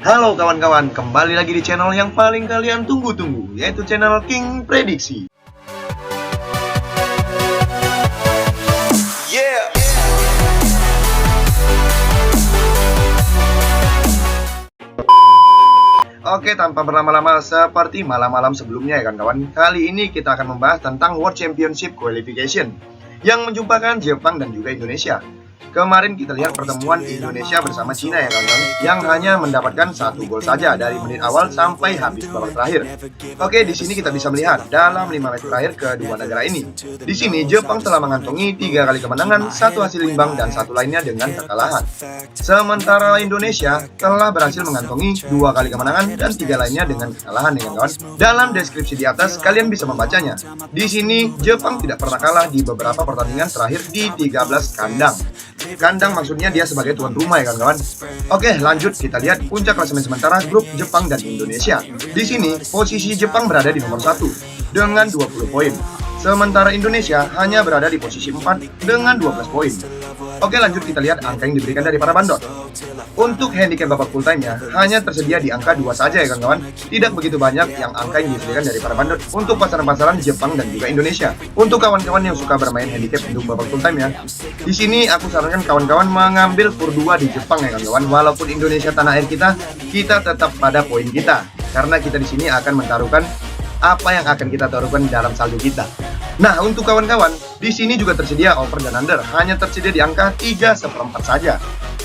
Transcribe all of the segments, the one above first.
Halo kawan-kawan, kembali lagi di channel yang paling kalian tunggu-tunggu, yaitu channel King Prediksi. Yeah. Oke, tanpa berlama-lama seperti malam-malam sebelumnya ya kawan-kawan, kali ini kita akan membahas tentang World Championship Qualification yang menjumpakan Jepang dan juga Indonesia. Kemarin kita lihat pertemuan Indonesia bersama Cina ya kawan-kawan, yang hanya mendapatkan 1 gol saja dari menit awal sampai habis babak terakhir. Oke, di sini kita bisa melihat dalam 5 match terakhir kedua negara ini. Di sini Jepang telah mengantongi 3 kali kemenangan, 1 hasil imbang dan 1 lainnya dengan kekalahan. Sementara Indonesia telah berhasil mengantongi 2 kali kemenangan dan 3 lainnya dengan kekalahan ya kawan. Dalam deskripsi di atas kalian bisa membacanya. Di sini Jepang tidak pernah kalah di beberapa pertandingan terakhir di 13 kandang. Kandang maksudnya dia sebagai tuan rumah ya kawan-kawan. Oke, lanjut kita lihat puncak klasemen sementara grup Jepang dan Indonesia. Di sini posisi Jepang berada di nomor 1 dengan 20 poin. Sementara Indonesia hanya berada di posisi 4 dengan 12 poin. Oke, lanjut kita lihat angka yang diberikan dari para bandot. Untuk handicap babak full time-nya hanya tersedia di angka 2 saja ya kawan-kawan. Tidak begitu banyak yang angka yang disediakan dari para bandot untuk pasaran-pasaran Jepang dan juga Indonesia. Untuk kawan-kawan yang suka bermain handicap untuk babak full time-nya, di sini aku sarankan kawan-kawan mengambil kur 2 di Jepang ya kawan-kawan. Walaupun Indonesia tanah air kita tetap pada poin kita. Karena kita di sini akan mentaruhkan apa yang akan kita taruhkan dalam saldo kita. Nah, untuk kawan-kawan, di sini juga tersedia over dan under, hanya tersedia di angka 3/4 saja.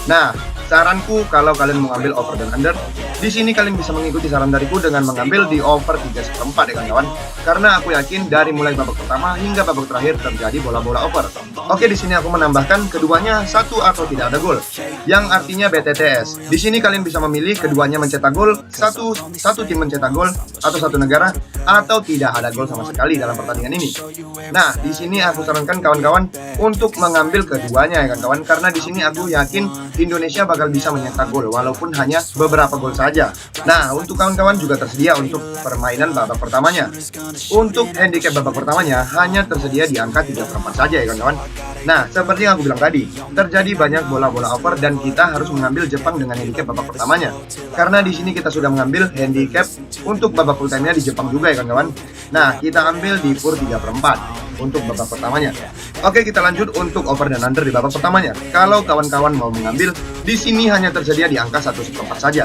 Nah, saranku kalau kalian mau ambil over dan under, di sini kalian bisa mengikuti saran dariku dengan mengambil di over 3/4 ya kawan-kawan. Karena aku yakin dari mulai babak pertama hingga babak terakhir terjadi bola-bola over. Oke, di sini aku menambahkan keduanya 1 atau tidak ada gol, yang artinya BTTS. Di sini kalian bisa memilih keduanya mencetak gol, satu tim mencetak gol, atau satu negara, atau tidak ada gol sama sekali dalam pertandingan ini. Nah, di sini aku sarankan kawan-kawan untuk mengambil keduanya ya kawan-kawan, karena di sini aku yakin Indonesia bakal bisa mencetak gol walaupun hanya beberapa gol saja. Nah, untuk kawan-kawan juga tersedia untuk permainan babak pertamanya. Untuk handicap babak pertamanya hanya tersedia di angka 3/4 saja ya kawan-kawan. Nah, seperti yang aku bilang tadi, terjadi banyak bola-bola over dan kita harus mengambil Jepang dengan handicap babak pertamanya. Karena di sini kita sudah mengambil handicap untuk babak full time-nya di Jepang juga ya kawan-kawan. Nah, kita ambil di kur 3/4 untuk babak pertamanya. Oke, kita lanjut untuk over dan under di babak pertamanya. Kalau kawan-kawan mau mengambil, di sini hanya tersedia di angka 1/4 saja.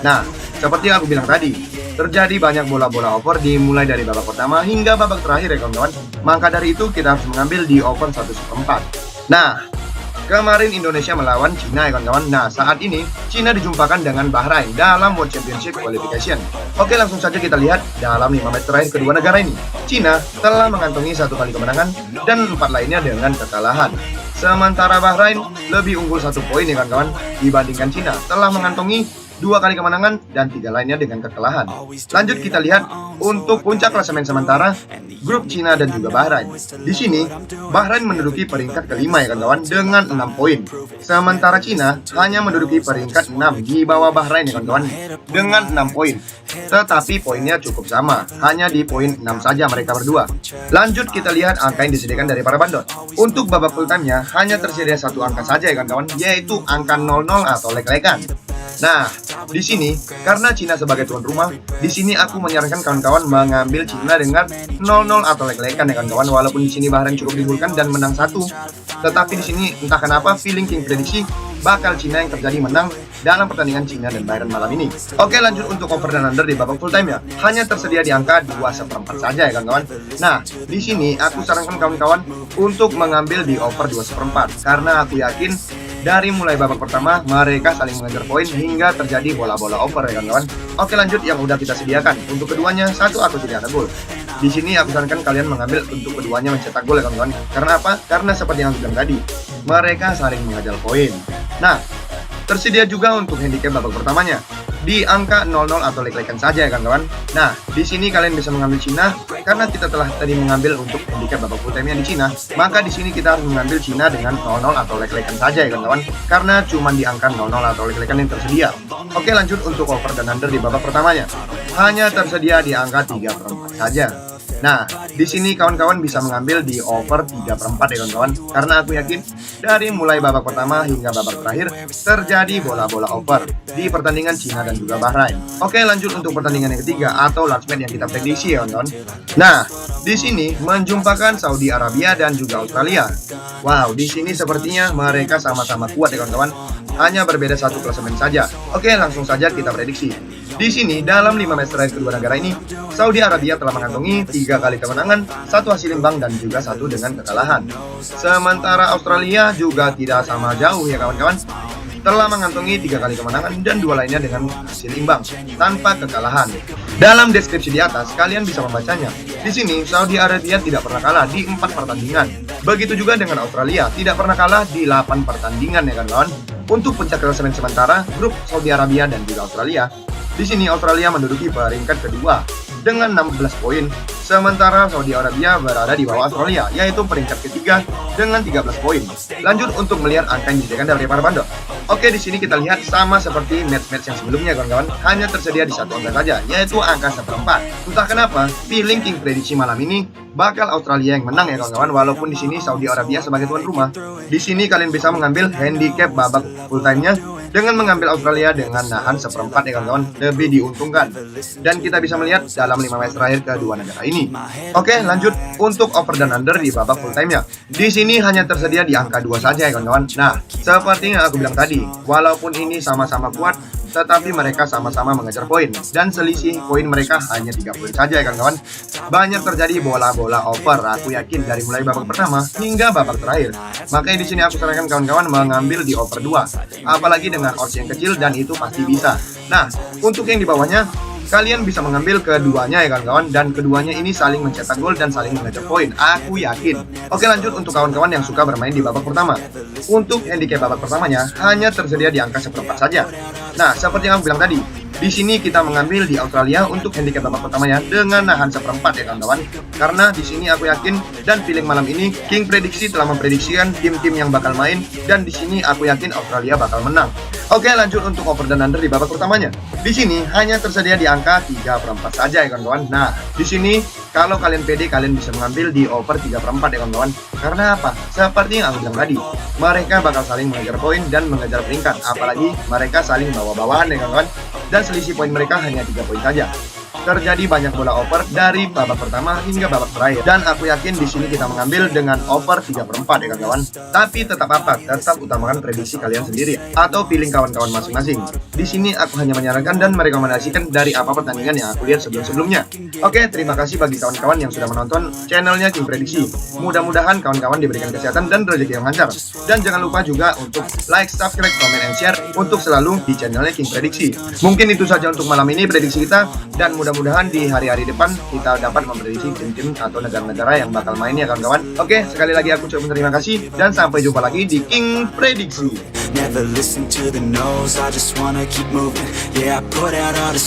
Nah, seperti yang aku bilang tadi, terjadi banyak bola-bola over dimulai dari babak pertama hingga babak terakhir ya kawan-kawan. Maka dari itu kita harus mengambil di over 1/4. Nah, kemarin Indonesia melawan Cina ya kawan-kawan. Nah, saat ini Cina dijumpakan dengan Bahrain dalam World Championship Qualification. Oke, langsung saja kita lihat dalam 5 match terakhir kedua negara ini. Cina telah mengantongi 1 kali kemenangan dan 4 lainnya dengan kekalahan. Sementara Bahrain lebih unggul 1 poin ya kawan-kawan dibandingkan Cina, telah mengantongi 2 kali kemenangan dan 3 lainnya dengan kekalahan. Lanjut kita lihat untuk puncak klasemen sementara grup Cina dan juga Bahrain. Di sini Bahrain menduduki peringkat kelima ya kawan-kawan dengan 6 poin. Sementara Cina hanya menduduki peringkat 6 di bawah Bahrain ya kawan-kawan dengan 6 poin. Tetapi poinnya cukup sama, hanya di poin 6 saja mereka berdua. Lanjut kita lihat angka yang disediakan dari para bandot. Untuk babak full time-nya hanya tersedia 1 angka saja ya kawan-kawan, yaitu angka 00 atau lek-lekan. Nah, di sini karena Cina sebagai tuan rumah, di sini aku menyarankan kawan-kawan mengambil Cina dengan 00 atau lek-lekan ya kawan-kawan. Walaupun di sini Bahrain cukup diunggulkan dan menang 1, tetapi di sini entah kenapa feeling King prediksi bakal Cina yang terjadi menang dalam pertandingan Cina dan Bahrain malam ini. Oke, lanjut untuk over dan under di babak full time ya. Hanya tersedia di angka 2/4 saja ya kawan-kawan. Nah, di sini aku sarankan kawan-kawan untuk mengambil di over 2/4 karena aku yakin dari mulai babak pertama mereka saling mengejar poin hingga terjadi bola-bola over ya kawan-kawan. Oke, lanjut yang udah kita sediakan. Untuk keduanya 1 atau tidak ada gol. Di sini aku sarankan kalian mengambil untuk keduanya mencetak gol ya kawan-kawan. Karena apa? Karena seperti yang aku bilang tadi, mereka saling mengejar poin. Nah, tersedia juga untuk handicap babak pertamanya di angka 00 atau lek-lekan saja ya kawan-kawan. Nah, di sini kalian bisa mengambil Cina karena kita telah tadi mengambil untuk handicap babak full time-nya di Cina. Maka di sini kita harus mengambil Cina dengan 00 atau lek-lekan saja ya kawan-kawan, karena cuma di angka 00 atau lek-lekan yang tersedia. Oke, lanjut untuk over dan under di babak pertamanya. Hanya tersedia di angka 3/4 saja. Nah, di sini kawan-kawan bisa mengambil di over 3/4 ya kawan-kawan, karena aku yakin dari mulai babak pertama hingga babak terakhir terjadi bola-bola over di pertandingan Cina dan juga Bahrain. Oke, lanjut untuk pertandingan yang ketiga atau last match yang kita prediksi ya kawan-kawan. Nah, di sini menjumpakan Saudi Arabia dan juga Australia. Wow, di sini sepertinya mereka sama-sama kuat ya kawan-kawan, hanya berbeda satu klasemen saja. Oke, langsung saja kita prediksi. Di sini dalam 5 match terakhir kedua negara ini, Saudi Arabia telah mengantongi 3 kali kemenangan, 1 hasil imbang dan juga 1 dengan kekalahan. Sementara Australia juga tidak sama jauh ya kawan-kawan, telah mengantongi 3 kali kemenangan dan 2 lainnya dengan hasil imbang tanpa kekalahan. Dalam deskripsi di atas kalian bisa membacanya. Di sini Saudi Arabia tidak pernah kalah di 4 pertandingan. Begitu juga dengan Australia, tidak pernah kalah di 8 pertandingan ya kawan-kawan. Untuk puncak klasemen sementara grup Saudi Arabia dan juga Australia, di sini Australia menduduki peringkat kedua dengan 16 poin, sementara Saudi Arabia berada di bawah Australia, yaitu peringkat ketiga dengan 13 poin. Lanjut untuk melihat angka yang disediakan dari para bandot. Oke, di sini kita lihat sama seperti match-match yang sebelumnya kawan-kawan, hanya tersedia di satu angka saja, yaitu angka 1/4. Entah kenapa, feeling King prediksi malam ini bakal Australia yang menang ya kawan-kawan, walaupun di sini Saudi Arabia sebagai tuan rumah. Di sini kalian bisa mengambil handicap babak full time-nya dengan mengambil Australia dengan nahan 1/4 ya kawan-kawan, lebih diuntungkan. Dan kita bisa melihat dalam 5 match terakhir kedua negara ini. Oke, lanjut untuk over dan under di babak full time-nya. Di sini hanya tersedia di angka 2 saja ya kawan-kawan. Nah, seperti yang aku bilang tadi, walaupun ini sama-sama kuat, tetapi mereka sama-sama mengejar poin dan selisih poin mereka hanya 3 poin saja ya kawan-kawan. Banyak terjadi bola-bola over, aku yakin dari mulai babak pertama hingga babak terakhir. Makanya di sini aku sarankan kawan-kawan mengambil di over 2, apalagi dengan odds yang kecil dan itu pasti bisa. Nah, untuk yang di bawahnya kalian bisa mengambil keduanya ya kawan-kawan, dan keduanya ini saling mencetak gol dan saling mengejar poin, aku yakin. Oke, lanjut untuk kawan-kawan yang suka bermain di babak pertama. Untuk handicap babak pertamanya hanya tersedia di angka 1/4 saja. Nah, seperti yang aku bilang tadi, di sini kita mengambil di Australia untuk handicap babak pertamanya dengan nahan 1/4 ya kawan-kawan. Karena di sini aku yakin dan feeling malam ini King prediksi telah memprediksikan tim-tim yang bakal main, dan di sini aku yakin Australia bakal menang. Oke, lanjut untuk over dan under di babak pertamanya. Di sini hanya tersedia di angka 3/4 saja ya kawan-kawan. Nah, di sini kalau kalian pede kalian bisa mengambil di over 3/4 ya kawan-kawan. Karena apa? Seperti yang aku bilang tadi, mereka bakal saling mengejar poin dan mengejar peringkat, apalagi mereka saling bawa-bawaan ya kawan-kawan. Dan selisih poin mereka hanya 3 poin saja. Terjadi banyak bola over dari babak pertama hingga babak terakhir, dan aku yakin di sini kita mengambil dengan over 3/4 ya kawan-kawan. Tapi tetap apa? Tetap utamakan prediksi kalian sendiri atau feeling kawan-kawan masing-masing. Di sini aku hanya menyarankan dan merekomendasikan dari apa pertandingan yang aku lihat sebelum-sebelumnya. Oke, terima kasih bagi kawan-kawan yang sudah menonton channelnya King Prediksi. Mudah-mudahan kawan-kawan diberikan kesehatan dan rezeki yang lancar. Dan jangan lupa juga untuk like, subscribe, comment, and share untuk selalu di channelnya King Prediksi. Mungkin itu saja untuk malam ini prediksi kita, dan mudah-mudahan di hari-hari depan kita dapat memprediksi tim-tim atau negara-negara yang bakal main ya kawan-kawan. Oke, sekali lagi aku ucapkan terima kasih dan sampai jumpa lagi di King Prediksi. Never listen to the no's, I just wanna keep moving. Yeah, I put out all the